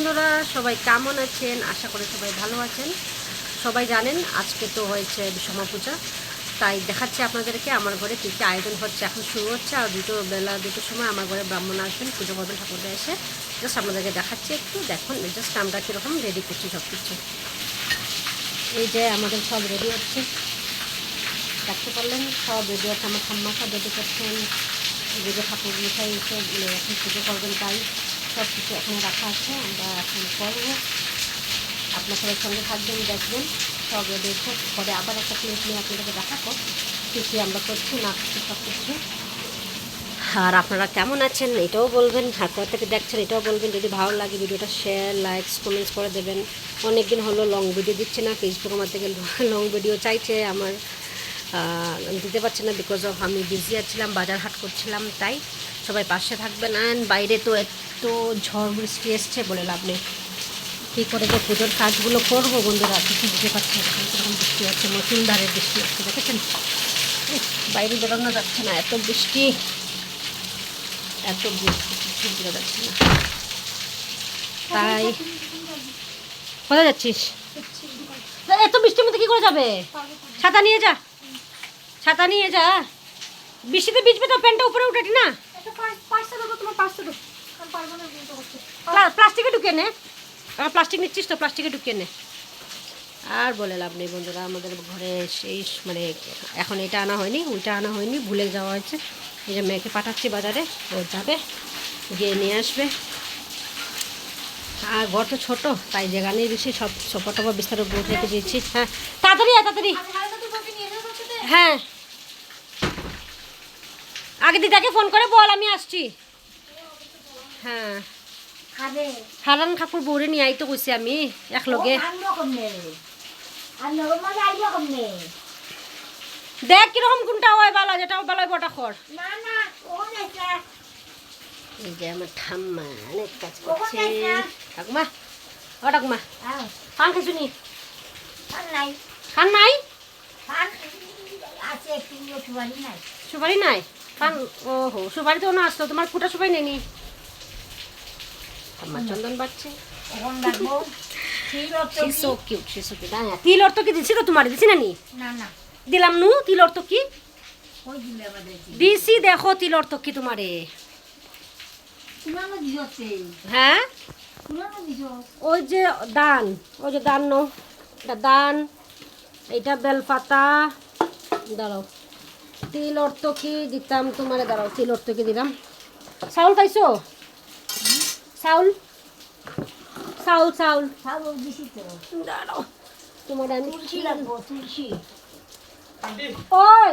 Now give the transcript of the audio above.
বন্ধুরা, সবাই কেমন আছেন? আশা করি সবাই ভালো আছেন। সবাই জানেন আজকে তো হয়েছে বিশ্বকর্মা পূজা, তাই দেখাচ্ছি আপনাদেরকে আমার ঘরে কী কী আয়োজন হচ্ছে। এখন শুরু হচ্ছে আর বেলা দুটোর সময় আমার ঘরে ব্রাহ্মণ আসবেন, পুজো করবেন ঠাকুরদা এসে। জাস্ট আপনাদেরকে দেখাচ্ছি, একটু দেখুন জাস্ট আমরা কীরকম রেডি করছি সব কিছু। এই যে আমাদের সব রেডি হচ্ছে, দেখতে পারলেন সব রেডি হচ্ছে। আমার ঠাম্মা সব রেডি করছেন, যে ঠাকুর মিঠাই এসে এখন পুজো করবেন, তাই সব কিছু এখানে রাখা আছে। আমরা এখন করবো, আপনার সবাই সঙ্গে থাকবেন, দেখবেন সব রেডি হচ্ছে। পরে আবার একটা প্লেট নিয়ে আপনাদেরকে দেখাবো কী কী আমরা করছি না করছি সব কিছু। আর আপনারা কেমন আছেন এটাও বলবেন, আর কোথা থেকে দেখছেন এটাও বলবেন। যদি ভালো লাগে ভিডিওটা শেয়ার, লাইকস, কমেন্টস করে দেবেন। অনেক দিন হলো লং ভিডিও দিচ্ছে না, ফেসবুক আমার থেকে লং ভিডিও চাইছে, আমার দিতে পারছি না বিকজ অফ আমি বিজি আছিলাম, বাজার হাট করছিলাম। তাই সবাই পাশে থাকবেন। অ্যান্ড বাইরে তো এত ঝড় বৃষ্টি এসছে, বলে লাভ নেই। কী করে যে পুজোর কাজগুলো করবো বন্ধুরা, কিছু বুঝতে পারছি না। এরকম বৃষ্টি হচ্ছে, মুসুলধারে বৃষ্টি হচ্ছে, দেখেছেন? বাইরে বেরোনো যাচ্ছে না, এত বৃষ্টি কিছু বেরো যাচ্ছে না। তাই কোথায় যাচ্ছিস? এত বৃষ্টির মধ্যে কী করে যাবে? ছাতা নিয়ে যা, ছাতা নিয়ে যা। বৃষ্টিতে ভিজবে তো, প্যান্টটা উপরে উঠাটি না। প্লাস্টিকে ঢুকে নে, প্লাস্টিক নিচ্ছিস তো, প্লাস্টিকে ঢুকিয়ে নে। আর বলে লাভ নেই বন্ধুরা, আমাদের ঘরে সেই মানে এখন এটা আনা হয়নি, ওইটা আনা হয়নি, ভুলে যাওয়া হয়েছে। এই যে মেয়েকে পাঠাচ্ছি বাজারে, ও যাবে গিয়ে নিয়ে আসবে। আর ঘর তো ছোটো, তাই যেখানেই বেশি সব সোফা টোফা বিস্তার উপর রেখে দিয়েছি। হ্যাঁ তাড়াতাড়ি তাড়াতাড়ি। হ্যাঁ আগে দিদাকে ফোন করে বল আমি আসছি। হ্যাঁ হারান ঠাকুর বউরে নিয়ে আইতো কইছি আমি একলগে। দেখ কিরকম কোনটা হয় ভালো, যেটাও ভালো বটা খর। এই যে আমার ঠাম্মা অনেক কাজ করছে। ঠাকুমা, ও ঠাকুমা খান খাইছু নি? খান নাই, সুপারি নাই খান। ওহো, সুপারি তো না আসতো, তোমার ফুটা সুপারি নেই। ঠাম্মা চন্দন বাড়ছে। তিল অর্থ কি দিছি তো তোমার? দিছি না নি? দিলাম নু তিল অর্থ কি দিছি, দেখো তিল অর্থ কি তোমারে। হ্যাঁ ওই যে দান, ওই যে দান নো, এটা দান, এইটা বেলপাতা। দাঁড়াও, তিল অর্থ কি দিতাম তোমারে, দাঁড়াও তিল অর্থ কি দিলাম। চাউল খাইছো? চাউল চাউল চাউল দাঁড়াও তোমার আমি। ওই